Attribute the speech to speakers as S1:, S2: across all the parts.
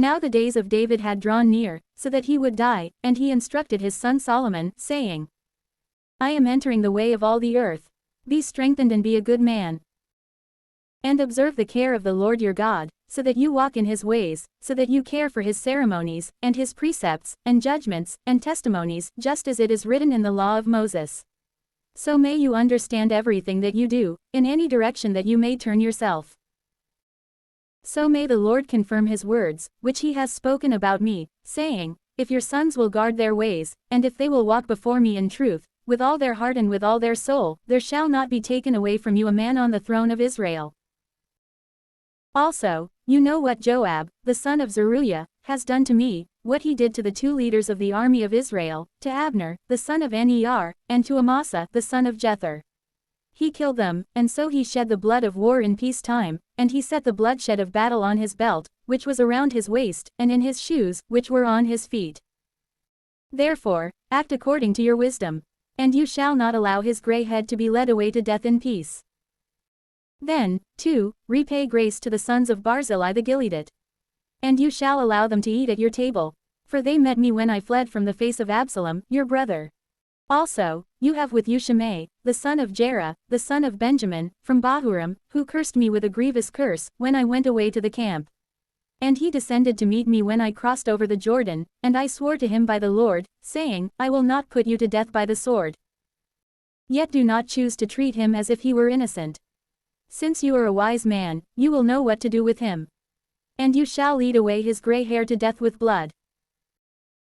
S1: Now the days of David had drawn near, so that he would die, and he instructed his son Solomon, saying, I am entering the way of all the earth. Be strengthened and be a good man. And observe the care of the Lord your God, so that you walk in his ways, so that you care for his ceremonies, and his precepts, and judgments, and testimonies, just as it is written in the law of Moses. So may you understand everything that you do, in any direction that you may turn yourself. So may the Lord confirm his words, which he has spoken about me, saying, If your sons will guard their ways, and if they will walk before me in truth, with all their heart and with all their soul, there shall not be taken away from you a man on the throne of Israel. Also, you know what Joab, the son of Zeruiah, has done to me, what he did to the 2 leaders of the army of Israel, to Abner, the son of Ner, and to Amasa, the son of Jether. He killed them, and so he shed the blood of war in peace time, and he set the bloodshed of battle on his belt, which was around his waist, and in his shoes, which were on his feet. Therefore, act according to your wisdom. And you shall not allow his gray head to be led away to death in peace. Then, 2, repay grace to the sons of Barzillai the Gileadite. And you shall allow them to eat at your table, for they met me when I fled from the face of Absalom, your brother. Also, you have with you Shimei, the son of Jerah, the son of Benjamin, from Bahurim, who cursed me with a grievous curse, when I went away to the camp. And he descended to meet me when I crossed over the Jordan, and I swore to him by the Lord, saying, I will not put you to death by the sword. Yet do not choose to treat him as if he were innocent. Since you are a wise man, you will know what to do with him. And you shall lead away his gray hair to death with blood.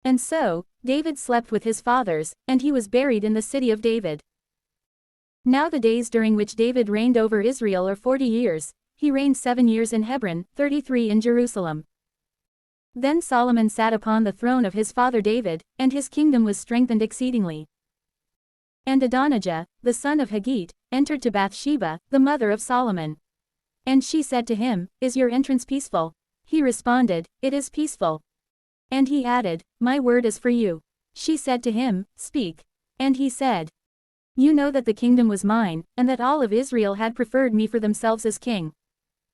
S1: And so, David slept with his fathers, and he was buried in the city of David. Now the days during which David reigned over Israel are 40 years, he reigned 7 years in Hebron, 33 in Jerusalem. Then Solomon sat upon the throne of his father David, and his kingdom was strengthened exceedingly. And Adonijah, the son of Haggith, entered to Bathsheba, the mother of Solomon. And she said to him, Is your entrance peaceful? He responded, It is peaceful. And he added, My word is for you. She said to him, Speak. And he said, You know that the kingdom was mine, and that all of Israel had preferred me for themselves as king.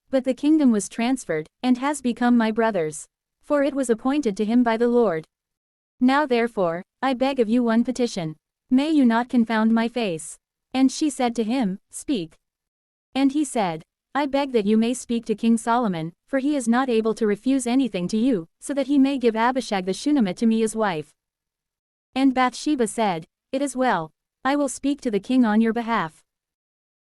S1: But the kingdom was transferred, and has become my brother's. For it was appointed to him by the Lord. Now therefore, I beg of you one petition. May you not confound my face. And she said to him, Speak. And he said, I beg that you may speak to King Solomon, for he is not able to refuse anything to you, so that he may give Abishag the Shunammite to me as wife. And Bathsheba said, It is well. I will speak to the king on your behalf.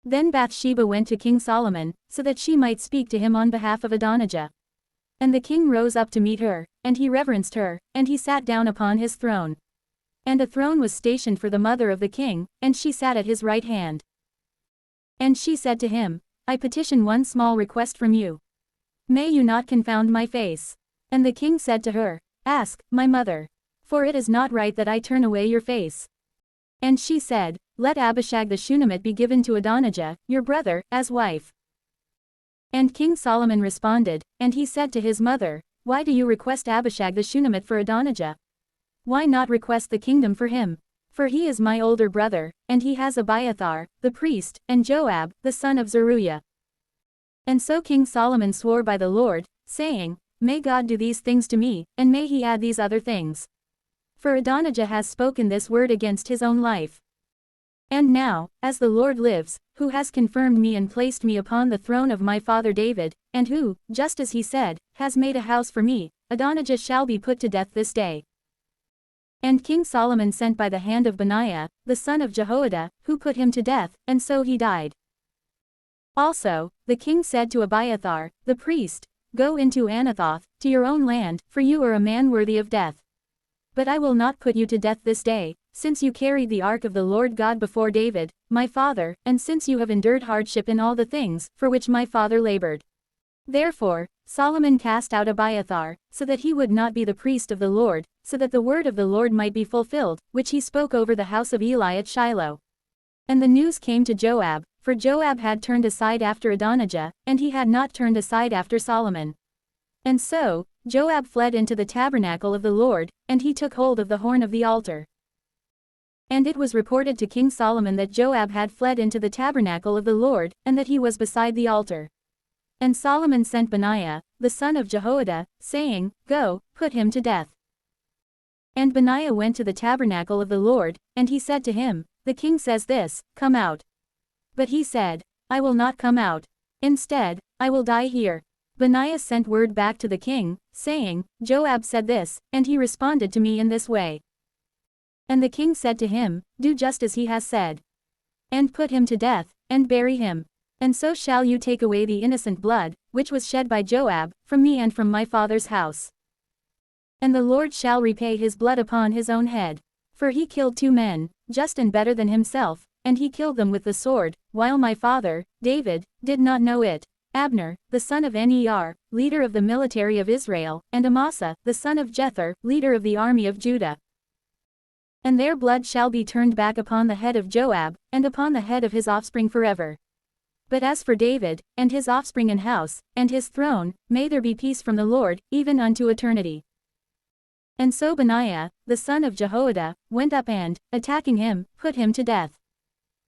S1: Then Bathsheba went to King Solomon, so that she might speak to him on behalf of Adonijah. And the king rose up to meet her, and he reverenced her, and he sat down upon his throne. And a throne was stationed for the mother of the king, and she sat at his right hand. And she said to him, I petition one small request from you. May you not confound my face. And the king said to her, Ask, my mother. For it is not right that I turn away your face. And she said, Let Abishag the Shunammite be given to Adonijah, your brother, as wife. And King Solomon responded, and he said to his mother, Why do you request Abishag the Shunammite for Adonijah? Why not request the kingdom for him? For he is my older brother, and he has Abiathar, the priest, and Joab, the son of Zeruiah. And so King Solomon swore by the Lord, saying, May God do these things to me, and may he add these other things. For Adonijah has spoken this word against his own life. And now, as the Lord lives, who has confirmed me and placed me upon the throne of my father David, and who, just as he said, has made a house for me, Adonijah shall be put to death this day. And King Solomon sent by the hand of Benaiah, the son of Jehoiada, who put him to death, and so he died. Also, the king said to Abiathar, the priest, Go into Anathoth, to your own land, for you are a man worthy of death. But I will not put you to death this day, since you carried the ark of the Lord God before David, my father, and since you have endured hardship in all the things, for which my father labored. Therefore, Solomon cast out Abiathar, so that he would not be the priest of the Lord, so that the word of the Lord might be fulfilled, which he spoke over the house of Eli at Shiloh. And the news came to Joab, for Joab had turned aside after Adonijah, and he had not turned aside after Solomon. And so, Joab fled into the tabernacle of the Lord, and he took hold of the horn of the altar. And it was reported to King Solomon that Joab had fled into the tabernacle of the Lord, and that he was beside the altar. And Solomon sent Benaiah, the son of Jehoiada, saying, Go, put him to death. And Benaiah went to the tabernacle of the Lord, and he said to him, The king says this, Come out. But he said, I will not come out. Instead, I will die here. Benaiah sent word back to the king, saying, Joab said this, and he responded to me in this way. And the king said to him, Do just as he has said. And put him to death, and bury him. And so shall you take away the innocent blood, which was shed by Joab, from me and from my father's house. And the Lord shall repay his blood upon his own head. For he killed 2 men, just and better than himself, and he killed them with the sword, while my father, David, did not know it. Abner, the son of Ner, leader of the military of Israel, and Amasa, the son of Jether, leader of the army of Judah. And their blood shall be turned back upon the head of Joab, and upon the head of his offspring forever. But as for David, and his offspring and house, and his throne, may there be peace from the Lord, even unto eternity. And so Benaiah, the son of Jehoiada, went up and, attacking him, put him to death.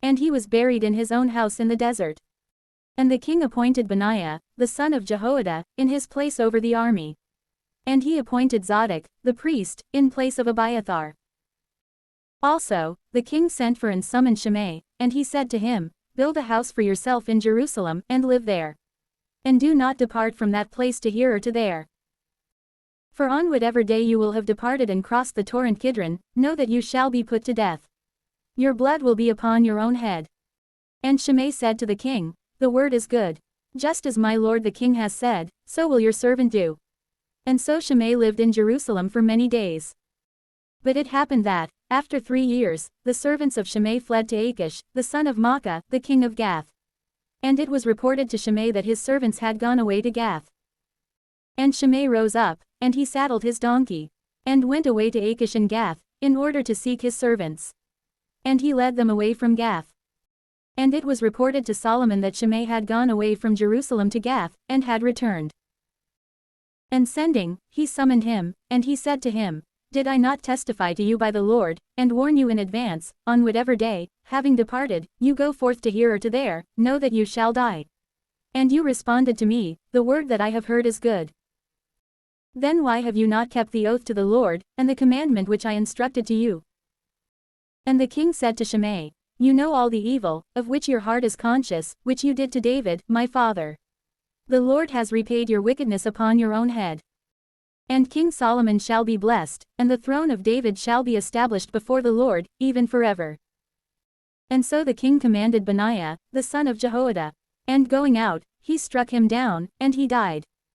S1: And he was buried in his own house in the desert. And the king appointed Benaiah, the son of Jehoiada, in his place over the army. And he appointed Zadok, the priest, in place of Abiathar. Also, the king sent for and summoned Shimei, and he said to him, Build a house for yourself in Jerusalem, and live there. And do not depart from that place to here or to there. For on whatever day you will have departed and crossed the torrent Kidron, know that you shall be put to death. Your blood will be upon your own head. And Shimei said to the king, The word is good. Just as my lord the king has said, so will your servant do. And so Shimei lived in Jerusalem for many days. But it happened that, after 3 years, the servants of Shimei fled to Achish, the son of Maacah, the king of Gath. And it was reported to Shimei that his servants had gone away to Gath. And Shimei rose up, and he saddled his donkey, and went away to Achish and Gath, in order to seek his servants. And he led them away from Gath. And it was reported to Solomon that Shimei had gone away from Jerusalem to Gath, and had returned. And sending, he summoned him, and he said to him, Did I not testify to you by the Lord, and warn you in advance, on whatever day, having departed, you go forth to here or to there, know that you shall die? And you responded to me, The word that I have heard is good. Then why have you not kept the oath to the Lord, and the commandment which I instructed to you? And the king said to Shimei, You know all the evil, of which your heart is conscious, which you did to David, my father. The Lord has repaid your wickedness upon your own head. And King Solomon shall be blessed, and the throne of David shall be established before the Lord, even forever. And so the king commanded Benaiah, the son of Jehoiada. And going out, he struck him down, and he died.